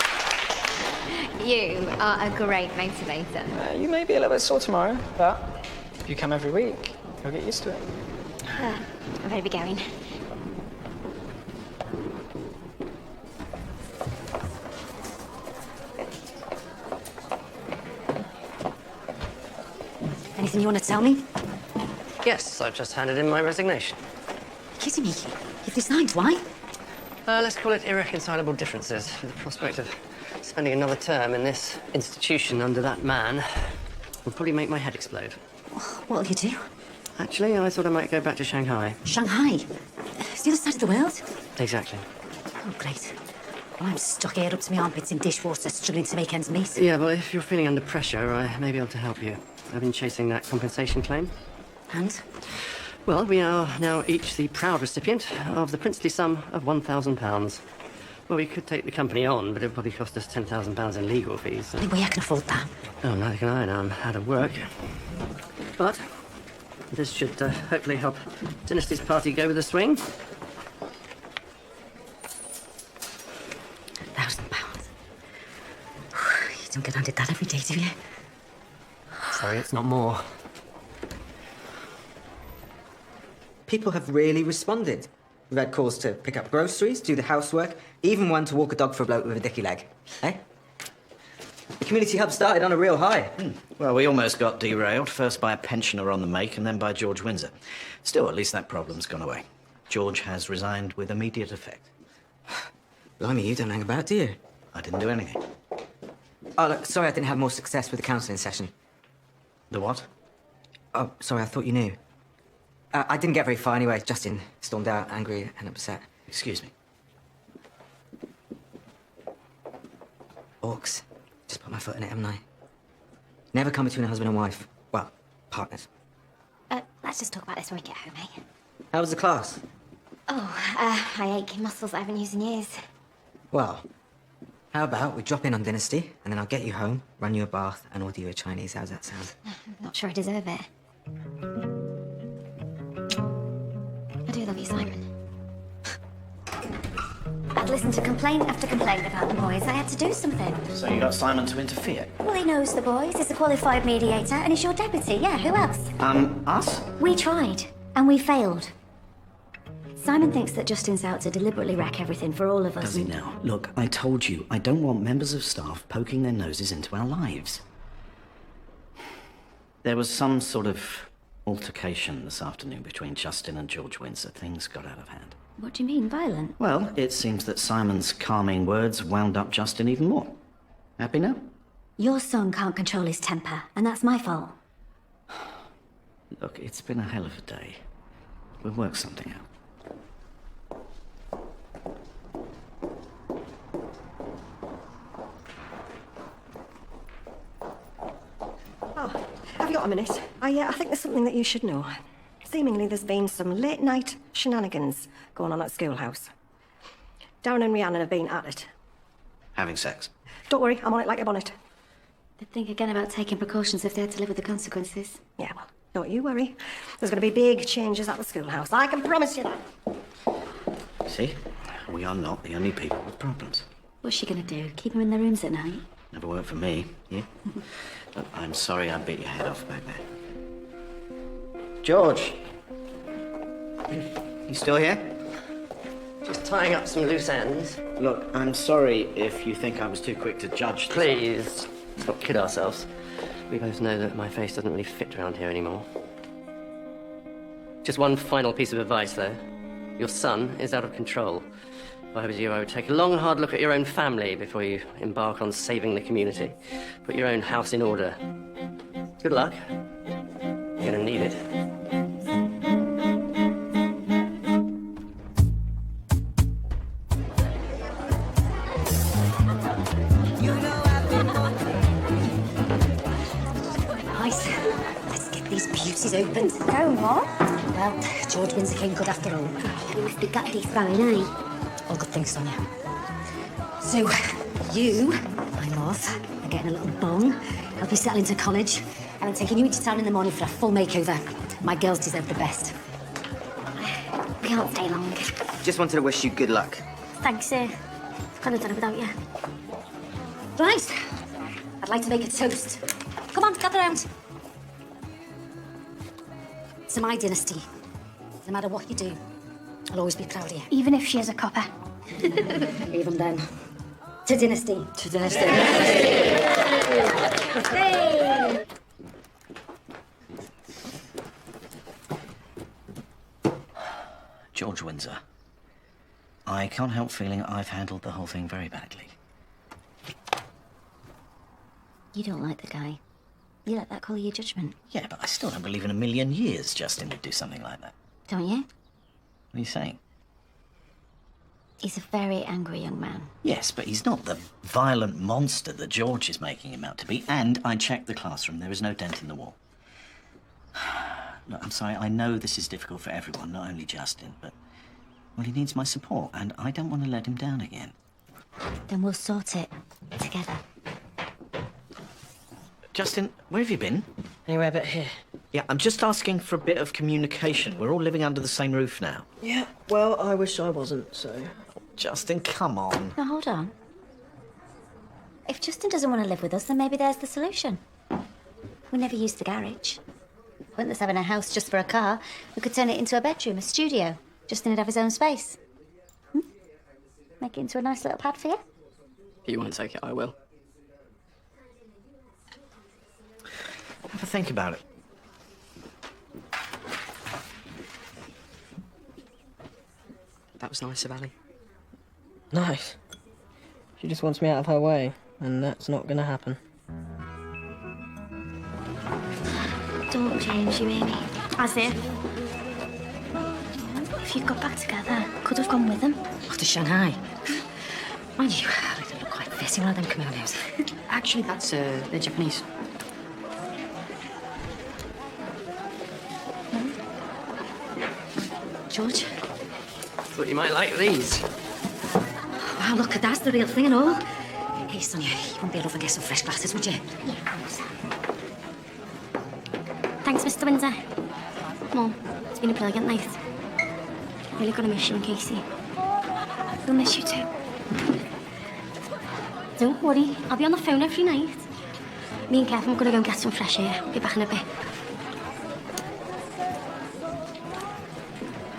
[SPEAKER 5] You are a great motivator.
[SPEAKER 18] You may be a little bit sore tomorrow, but if you come every week, you'll get used to it.
[SPEAKER 5] I better be going.
[SPEAKER 12] Anything you want to tell me?
[SPEAKER 1] Yes, I've just handed in my resignation.
[SPEAKER 12] Kidding me? You've resigned. Why?
[SPEAKER 1] Let's call it irreconcilable differences. The prospect of spending another term in this institution under that man would probably make my head explode.
[SPEAKER 12] What'll you do?
[SPEAKER 1] Actually, I thought I might go back to Shanghai.
[SPEAKER 12] Shanghai? It's the other side of the world?
[SPEAKER 1] Exactly.
[SPEAKER 12] Oh, great. Well, I'm stuck here up to my armpits in dishwater, struggling to make ends meet.
[SPEAKER 1] Yeah, well, if you're feeling under pressure, I may be able to help you. I've been chasing that compensation claim.
[SPEAKER 12] And?
[SPEAKER 1] Well, we are now each the proud recipient of the princely sum of £1,000. Well, we could take the company on, but it would probably cost us £10,000 in legal fees.
[SPEAKER 12] No way I can afford that.
[SPEAKER 1] Oh, neither can I now. I'm out of work. But this should hopefully help Dynasty's party go with the swing.
[SPEAKER 12] £1,000. You don't get handed that every day, do you?
[SPEAKER 1] Sorry, it's not more.
[SPEAKER 3] People have really responded. We've had calls to pick up groceries, do the housework, even one to walk a dog for a bloke with a dicky leg. Eh? The community hub started on a real high.
[SPEAKER 6] Well, we almost got derailed, first by a pensioner on the make and then by George Windsor. Still, at least that problem's gone away. George has resigned with immediate effect.
[SPEAKER 3] Blimey, you don't hang about, do you?
[SPEAKER 6] I didn't do anything.
[SPEAKER 3] Oh, look, sorry I didn't have more success with the counselling session.
[SPEAKER 6] The what?
[SPEAKER 3] Oh, sorry, I thought you knew. I didn't get very far anyway. Justin stormed out, angry and upset.
[SPEAKER 6] Excuse me.
[SPEAKER 3] Orcs. Just put my foot in it, haven't I? Never come between a husband and wife. Well, partners.
[SPEAKER 5] Let's just talk about this when we get home, eh?
[SPEAKER 3] How was the class?
[SPEAKER 5] Oh, I ache muscles I haven't used in years.
[SPEAKER 3] Well, how about we drop in on Dynasty, and then I'll get you home, run you a bath, and order you a Chinese. How's that sound?
[SPEAKER 5] I'm not sure I deserve it. I do love you, Simon. I'd listened to complaint after complaint about the boys. I had to do something.
[SPEAKER 6] So you got Simon to interfere?
[SPEAKER 5] Well, he knows the boys. He's a qualified mediator, and he's your deputy. Yeah, who else?
[SPEAKER 6] Us?
[SPEAKER 5] We tried, and we failed. Simon thinks that Justin's out to deliberately wreck everything for all of us.
[SPEAKER 6] Does he now? Look, I told you, I don't want members of staff poking their noses into our lives. There was some sort of altercation this afternoon between Justin and George Windsor. Things got out of hand.
[SPEAKER 5] What do you mean, violent?
[SPEAKER 6] Well, it seems that Simon's calming words wound up Justin even more. Happy now?
[SPEAKER 5] Your son can't control his temper, and that's my fault.
[SPEAKER 6] Look, it's been a hell of a day. We'll work something out.
[SPEAKER 17] Oh, have you got a minute? I think there's something that you should know. Seemingly there's been some late-night shenanigans going on at schoolhouse. Darren and Rhiannon have been at it.
[SPEAKER 6] Having sex?
[SPEAKER 17] Don't worry, I'm on it like a bonnet.
[SPEAKER 5] They'd think again about taking precautions if they had to live with the consequences.
[SPEAKER 17] Yeah, well, don't you worry. There's going to be big changes at the schoolhouse. I can promise you that.
[SPEAKER 6] See? We are not the only people with problems.
[SPEAKER 5] What's she gonna do? Keep them in their rooms at night?
[SPEAKER 6] Never worked for me. You? Look, I'm sorry I bit your head off back there. George! You still here?
[SPEAKER 1] Just tying up some loose ends.
[SPEAKER 6] Look, I'm sorry if you think I was too quick to judge this.
[SPEAKER 1] Please, let's not kid ourselves. We both know that my face doesn't really fit around here anymore. Just one final piece of advice, though. Your son is out of control. If I was you, I would take a long, hard look at your own family before you embark on saving the community. Put your own house in order. Good luck. You're gonna need it.
[SPEAKER 5] Nice. Let's get these beauties opened. Oh, what? Well, George Windsor came good after all.
[SPEAKER 4] You must be gutted he's going, eh?
[SPEAKER 5] All good things, Sonia. So, you, my love, are getting a little bong, help you settle into college, and I'm taking you into town in the morning for a full makeover. My girls deserve the best.
[SPEAKER 4] We can't stay long.
[SPEAKER 3] Just wanted to wish you good luck.
[SPEAKER 4] Thanks, I've kind of done it without you.
[SPEAKER 5] Right. I'd like to make a toast. Come on, gather round. To my dynasty. No matter what you do, I'll always be proud of you.
[SPEAKER 4] Even if she is a copper.
[SPEAKER 5] Even then. To dynasty.
[SPEAKER 10] To dynasty.
[SPEAKER 4] Hey!
[SPEAKER 6] George Windsor. I can't help feeling I've handled the whole thing very badly.
[SPEAKER 5] You don't like the guy. You let that colour your judgment.
[SPEAKER 6] Yeah, but I still don't believe in a million years Justin would do something like that.
[SPEAKER 5] Don't you?
[SPEAKER 6] What are you saying?
[SPEAKER 5] He's a very angry young man.
[SPEAKER 6] Yes, but he's not the violent monster that George is making him out to be. And I checked the classroom. There is no dent in the wall. Look, I'm sorry. I know this is difficult for everyone, not only Justin, but... well, he needs my support, and I don't want to let him down again.
[SPEAKER 5] Then we'll sort it together.
[SPEAKER 6] Justin, where have you been?
[SPEAKER 15] Anywhere but here.
[SPEAKER 6] Yeah, I'm just asking for a bit of communication. We're all living under the same roof now.
[SPEAKER 15] Yeah, well, I wish I wasn't, so...
[SPEAKER 6] Justin, come on.
[SPEAKER 5] Now, hold on. If Justin doesn't want to live with us, then maybe there's the solution. We never used the garage. Pointless having a house just for a car. We could turn it into a bedroom, a studio. Justin would have his own space. Make it into a nice little pad for you.
[SPEAKER 1] You won't take it, I will.
[SPEAKER 6] Have a think about it.
[SPEAKER 15] That was nice of Ali. Nice. She just wants me out of her way, and that's not gonna happen.
[SPEAKER 4] Don't change you, Amy. As if you'd got back together, could have gone with them.
[SPEAKER 5] Off to Shanghai. Mind you, I don't look quite fit in one of them kimonos.
[SPEAKER 1] Actually, that's they're Japanese.
[SPEAKER 5] George?
[SPEAKER 1] Thought you might like these.
[SPEAKER 5] Wow, look, that's the real thing and all. Hey, Sonia, you wouldn't be able to get some fresh glasses, would you?
[SPEAKER 4] Yeah, of course. Thanks, Mr. Windsor. Mum, it's been a brilliant night. Really gonna miss you and Casey. We'll miss you too. Don't worry, I'll be on the phone every night. Me and Kev are gonna go and get some fresh air. Be back in a bit.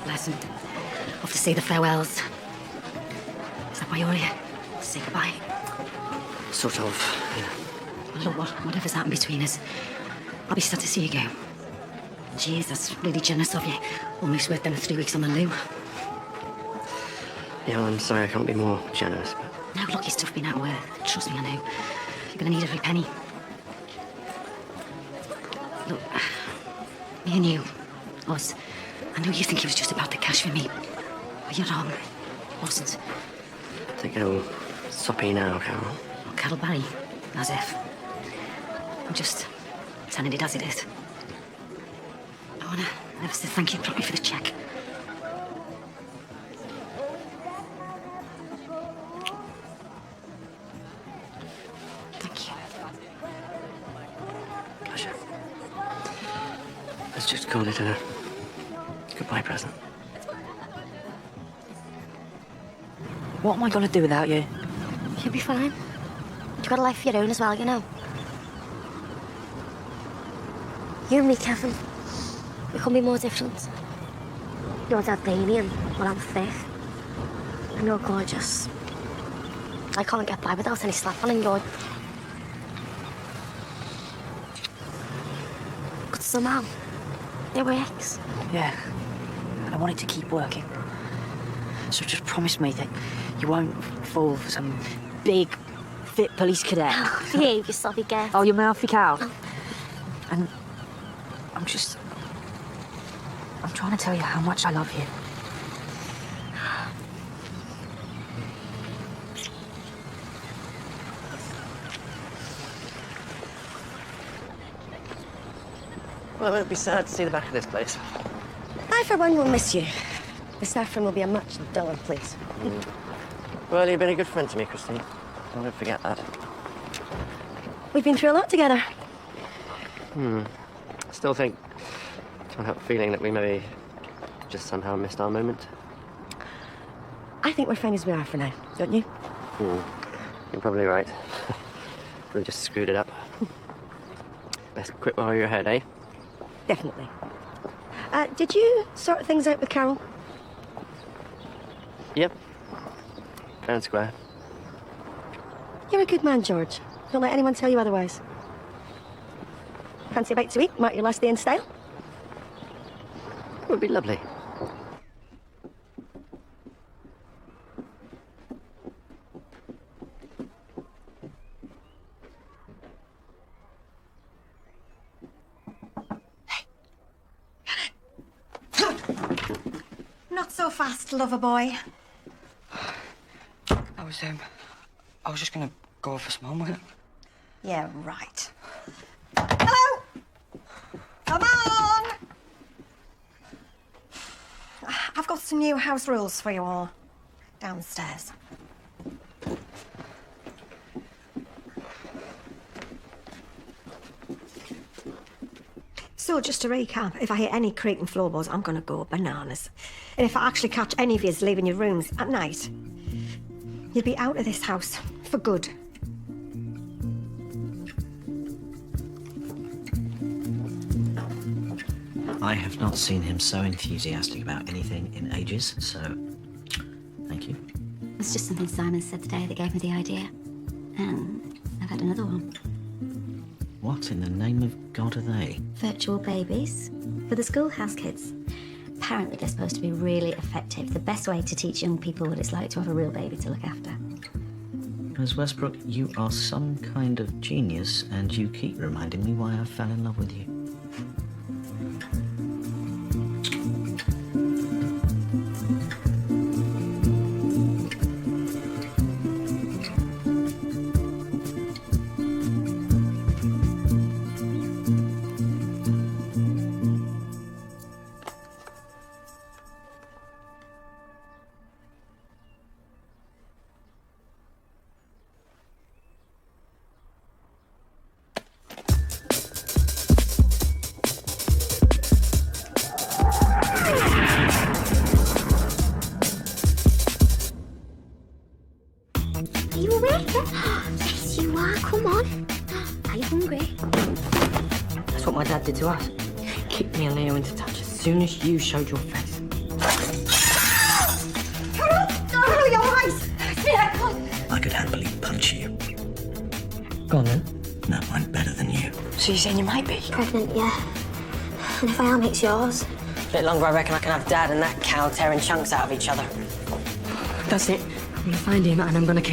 [SPEAKER 5] Listen, off to say the farewells. Is that why you're here? To say goodbye?
[SPEAKER 1] Sort of, yeah.
[SPEAKER 5] Well, look, whatever's happened between us, I'll be sad to see you go. Jeez, that's really generous of you. Almost worth them 3 weeks on the loo.
[SPEAKER 1] Yeah, well, I'm sorry I can't be more generous, but...
[SPEAKER 5] No, look, it's tough being out of work. Trust me, I know. You're gonna need every penny. Look, me and you, us, I know you think it was just about the cash for me. But you're wrong. It wasn't.
[SPEAKER 1] I think it'll soppy now, Carol.
[SPEAKER 5] Oh, Carol Barry, as if. I'm just telling it as it is. I wanna never say thank you properly for the cheque. Thank you.
[SPEAKER 1] Pleasure. Let's just call it a goodbye present.
[SPEAKER 10] What am I gonna do without you?
[SPEAKER 4] You'll be fine. You've got a life of your own as well, you know. You and me, Kevin, we couldn't be more different. You're Dardanian, well, I'm thick. And you're gorgeous. I can't get by without any slap on in your... But somehow, it works.
[SPEAKER 10] Yeah. And I want it to keep working. So just promise me that you won't fall for some big, fit police cadet.
[SPEAKER 4] Behave, you sloppy girl.
[SPEAKER 10] Oh, you mouthy cow. And I'm trying to tell you how much I love you.
[SPEAKER 1] Well, it won't be sad to see the back of this place.
[SPEAKER 7] I, for one, will miss you. The staff room will be a much duller place.
[SPEAKER 1] Well, you've been a good friend to me, Christine. I won't forget that.
[SPEAKER 7] We've been through a lot together.
[SPEAKER 1] Still think... Can't help feeling that we maybe just somehow missed our moment.
[SPEAKER 7] I think we're fine as we are for now, don't you?
[SPEAKER 1] You're probably right. We just screwed it up. Best quit while you're ahead, eh?
[SPEAKER 7] Definitely. Did you sort things out with Carol?
[SPEAKER 1] Yep. Fair and square.
[SPEAKER 7] You're a good man, George. Don't let anyone tell you otherwise. Fancy a bite to eat? Mark your last day in style?
[SPEAKER 1] It would be lovely.
[SPEAKER 17] Not so fast, lover boy.
[SPEAKER 15] I was just gonna go for some homework.
[SPEAKER 17] Yeah, right. Hello! Come on! I've got some new house rules for you all. Downstairs. So, just to recap, if I hear any creaking floorboards, I'm gonna go bananas. And if I actually catch any of yous leaving your rooms at night, you'll be out of this house for good.
[SPEAKER 6] I have not seen him so enthusiastic about anything in ages, so thank you.
[SPEAKER 5] It's just something Simon said today that gave me the idea. And I've had another one.
[SPEAKER 6] What in the name of God are they?
[SPEAKER 5] Virtual babies for the schoolhouse kids. Apparently they're supposed to be really effective. The best way to teach young people what it's like to have a real baby to look after.
[SPEAKER 6] Ms. Westbrook, you are some kind of genius, and you keep reminding me why I fell in love with you.
[SPEAKER 4] Are you awake? Yes, you are. Come on. Are you hungry?
[SPEAKER 15] That's what my dad did to us. Kicked me and Leo into touch as soon as you showed your face.
[SPEAKER 17] Carol, your eyes!
[SPEAKER 6] I could happily punch you.
[SPEAKER 15] Go on then.
[SPEAKER 6] No, I'm better than you.
[SPEAKER 15] So you're saying you might be?
[SPEAKER 4] Pregnant, yeah.
[SPEAKER 11] And if I am, it's yours.
[SPEAKER 15] A bit longer, I reckon I can have Dad and that cow tearing chunks out of each other.
[SPEAKER 2] That's it. I'm gonna find him and I'm gonna kill